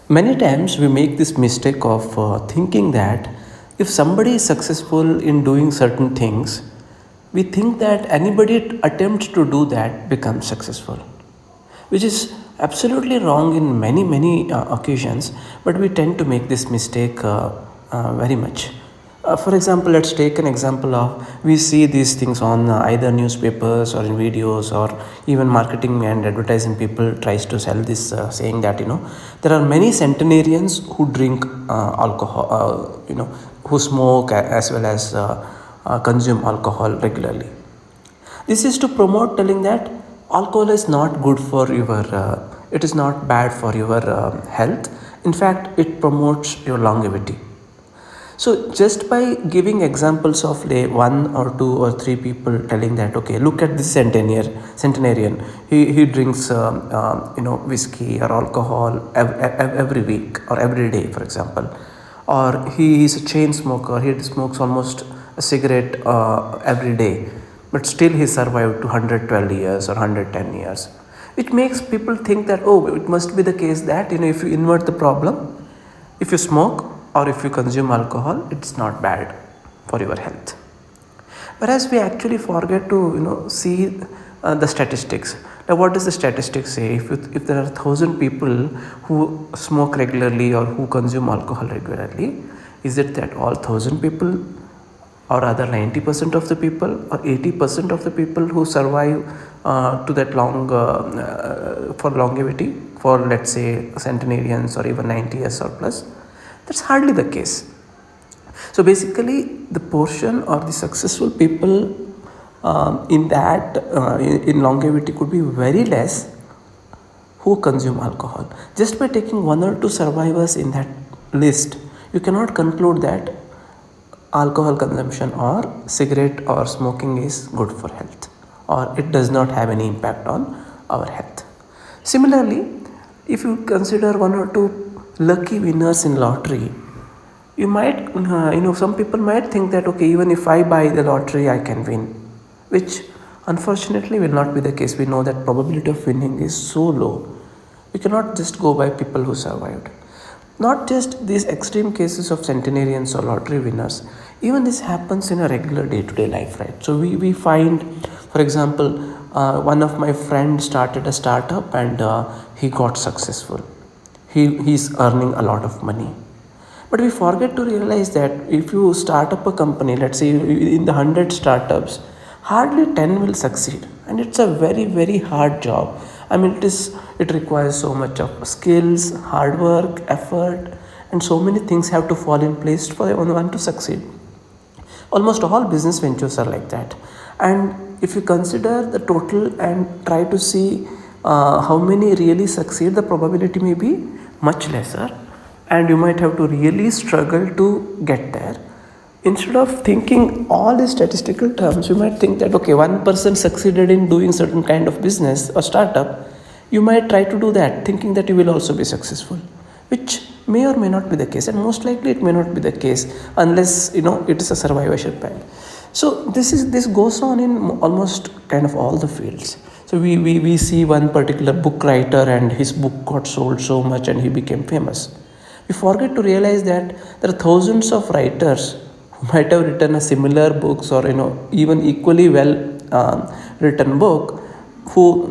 Many times we make this mistake of thinking that if somebody is successful in doing certain things, we think that anybody attempts to do that becomes successful, which is absolutely wrong in many occasions, but we tend to make this mistake very much. For example, let's take an example of we see these things on either newspapers or in videos, or even marketing and advertising people tries to sell this saying that there are many centenarians who drink alcohol, who smoke as well as consume alcohol regularly. This is to promote telling that alcohol is not good for your, it is not bad for your health. In fact, it promotes your longevity. So just by giving examples of one or two or three people telling that, okay, look at this centenarian, he drinks whiskey or alcohol every week or every day, for example, or he is a chain smoker, he smokes almost a cigarette every day, but still he survived to 112 years or 110 years, which makes people think that, oh, it must be the case that if you invert the problem, if you smoke or if you consume alcohol, it's not bad for your health. Whereas we actually forget to see the statistics. Now, what does the statistics say? If there are 1,000 people who smoke regularly or who consume alcohol regularly, is it that all 1,000 people, or rather 90% of the people or 80% of the people who survive to that long for longevity, for let's say centenarians or even 90 years or plus? That's hardly the case. So basically, the portion or the successful people in longevity could be very less who consume alcohol. Just by taking one or two survivors in that list, you cannot conclude that alcohol consumption or cigarette or smoking is good for health, or it does not have any impact on our health. Similarly, if you consider one or two lucky winners in lottery, you might some people might think that, okay, even if I buy the lottery I can win, which unfortunately will not be the case. We know that probability of winning is so low. We cannot just go by people who survived. Not just these extreme cases of centenarians or lottery winners, even this happens in a regular day-to-day life, right? So we find, for example, one of my friends started a startup and he got successful. He's earning a lot of money. But we forget to realize that if you start up a company, let's say in the 100 startups, hardly 10 will succeed. And it's a very hard job. I mean, it requires so much of skills, hard work, effort, and so many things have to fall in place for one to succeed. Almost all business ventures are like that. And if you consider the total and try to see how many really succeed, the probability may be much lesser, and you might have to really struggle to get there. Instead of thinking all the statistical terms, you might think that, okay, one person succeeded in doing certain kind of business or startup, you might try to do that thinking that you will also be successful, which may or may not be the case, and most likely it may not be the case unless it is a survivorship band. So this goes on in almost kind of all the fields. So we see one particular book writer and his book got sold so much and he became famous. We forget to realize that there are thousands of writers who might have written a similar books or even equally well written book who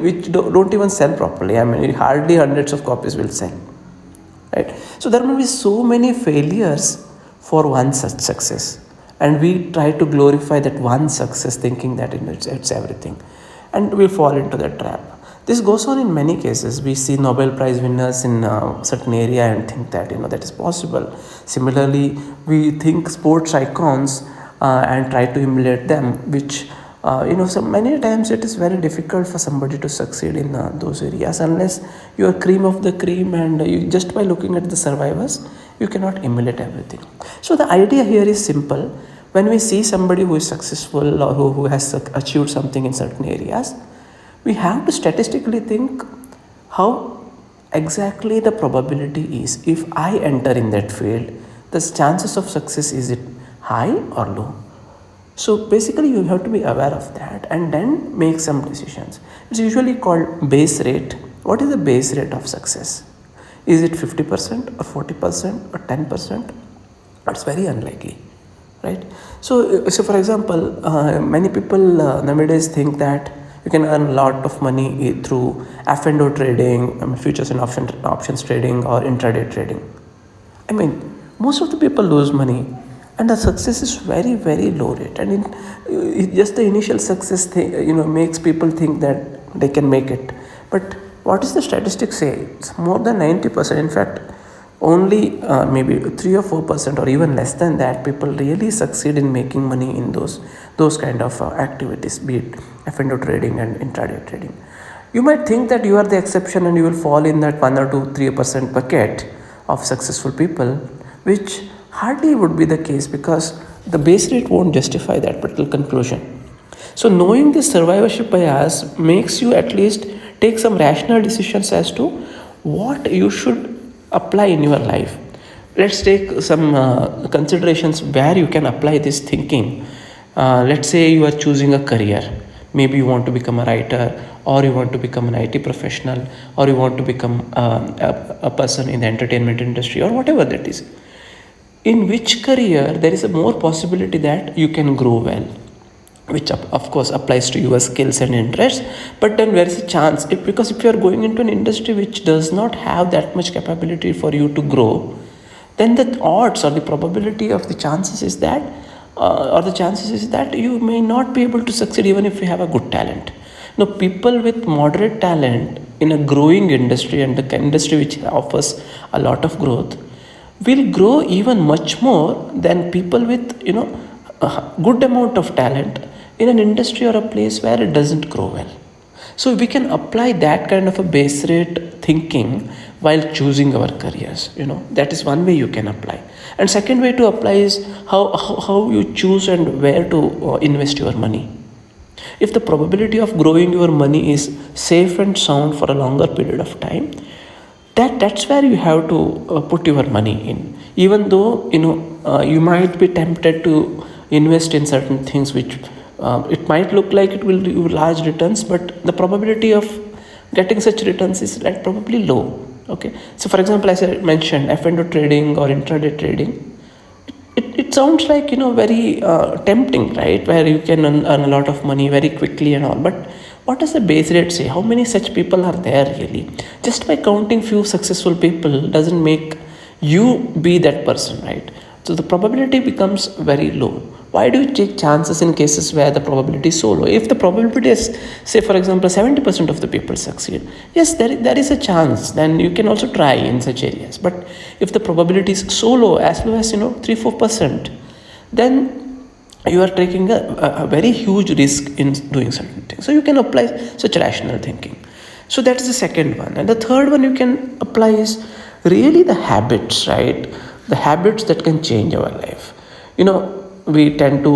which don't even sell properly. I mean, hardly hundreds of copies will sell, right? So there may be so many failures for one such success, and we try to glorify that one success thinking that it's everything, and we fall into that trap. This goes on in many cases. We see Nobel Prize winners in a certain area and think that that is possible. Similarly, we think sports icons and try to emulate them, which so many times it is very difficult for somebody to succeed in those areas unless you are cream of the cream, and you just by looking at the survivors you cannot emulate everything. So the idea here is simple. When we see somebody who is successful or who has achieved something in certain areas, we have to statistically think how exactly the probability is. If I enter in that field, the chances of success, is it high or low? So basically you have to be aware of that and then make some decisions. It's usually called base rate. What is the base rate of success? Is it 50% or 40% or 10%? It's very unlikely, right? So for example, many people nowadays think that you can earn a lot of money through F&O trading, futures and options trading, or intraday trading. I mean, most of the people lose money, and the success is very, very low rate. And just the initial success thing, makes people think that they can make it. But what is the statistics say? It's more than 90%. In fact, only maybe 3 or 4%, or even less than that, people really succeed in making money in those kind of activities, be it F&O trading and intraday trading. You might think that you are the exception and you will fall in that 1 or 2, 3% bucket of successful people, which hardly would be the case, because the base rate won't justify that particular conclusion. So knowing this survivorship bias makes you at least take some rational decisions as to what you should apply in your life. Let's take some considerations where you can apply this thinking. Let's say you are choosing a career. Maybe you want to become a writer, or you want to become an IT professional, or you want to become a person in the entertainment industry, or whatever that is. In which career there is a more possibility that you can grow well, which of course applies to your skills and interests. But then there is a chance, because if you are going into an industry which does not have that much capability for you to grow, then the odds or the probability of the chances is that you may not be able to succeed even if you have a good talent. People with moderate talent in a growing industry, and the industry which offers a lot of growth, will grow even much more than people with a good amount of talent in an industry or a place where it doesn't grow well. So we can apply that kind of a base rate thinking while choosing our careers. That is one way you can apply. And second way to apply is how you choose and where to invest your money. If the probability of growing your money is safe and sound for a longer period of time, that's where you have to put your money in. Even though you might be tempted to invest in certain things which it might look like it will give large returns, but the probability of getting such returns is like probably low. Okay, so for example, as I mentioned, F&O trading or intraday trading, it sounds like very tempting, right? Where you can earn a lot of money very quickly and all. But what does the base rate say? How many such people are there really? Just by counting few successful people doesn't make you be that person, right? So the probability becomes very low. Why do you take chances in cases where the probability is so low? If the probability is, say for example, 70% of the people succeed, yes, there is a chance, then you can also try in such areas. But if the probability is so low, as low as 3-4%, then you are taking a very huge risk in doing certain things. So you can apply such rational thinking. So that is the second one. And the third one you can apply is really the habits, right? The habits that can change our life. We tend to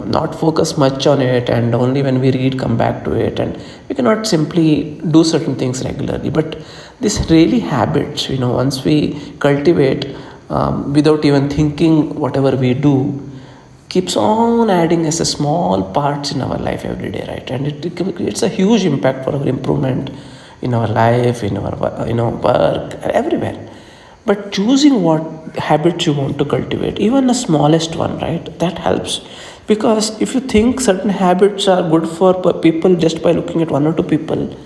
not focus much on it, and only when we read come back to it, and we cannot simply do certain things regularly. But these really habits, once we cultivate without even thinking, whatever we do keeps on adding as a small parts in our life every day, right? And it creates a huge impact for our improvement in our life, in our work, everywhere. But choosing what habits you want to cultivate, even the smallest one, right, that helps. Because if you think certain habits are good for people just by looking at 1 or 2 people,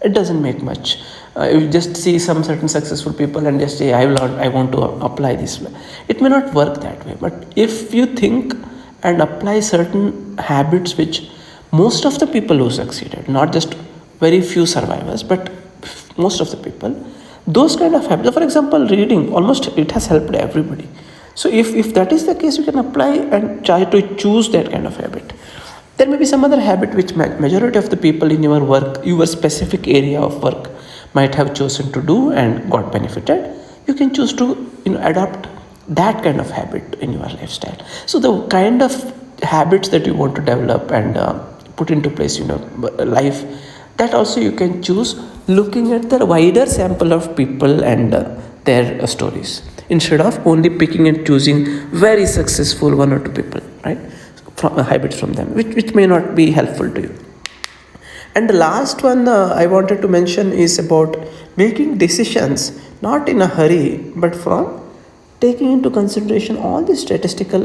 it doesn't make much. You just see some certain successful people and just say, I want to apply this. It may not work that way. But if you think and apply certain habits which most of the people who succeeded, not just very few survivors, but most of the people, those kind of habits, for example, reading, almost it has helped everybody. So if that is the case, you can apply and try to choose that kind of habit. There may be some other habit which majority of the people in your work, your specific area of work, might have chosen to do and got benefited. You can choose to adopt that kind of habit in your lifestyle. So the kind of habits that you want to develop and put into place, life, that also you can choose looking at the wider sample of people and their stories, instead of only picking and choosing very successful 1 or 2 people, right? Habits from them, which may not be helpful to you. And the last one I wanted to mention is about making decisions not in a hurry, but from taking into consideration all the statistical,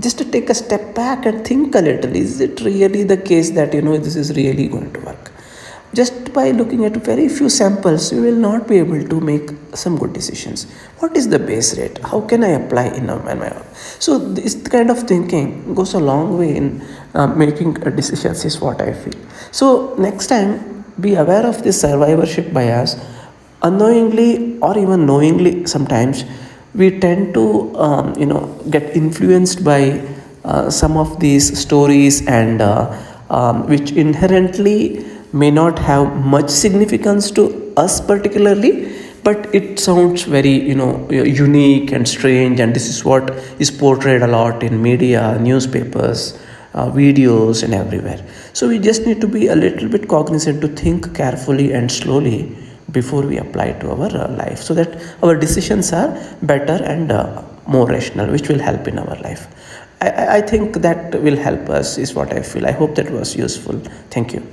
just to take a step back and think a little, is it really the case that this is really going to work? Just by looking at very few samples, we will not be able to make some good decisions. What is the base rate? How can I apply in my own? So this kind of thinking goes a long way in making decisions, is what I feel. So next time, be aware of this survivorship bias. Unknowingly or even knowingly, sometimes we tend to get influenced by some of these stories, and which inherently may not have much significance to us particularly, but it sounds very unique and strange, and this is what is portrayed a lot in media, newspapers, videos, and everywhere. So we just need to be a little bit cognizant to think carefully and slowly before we apply to our life, so that our decisions are better and more rational, which will help in our life. I think that will help us, is what I feel. I hope that was useful. Thank you.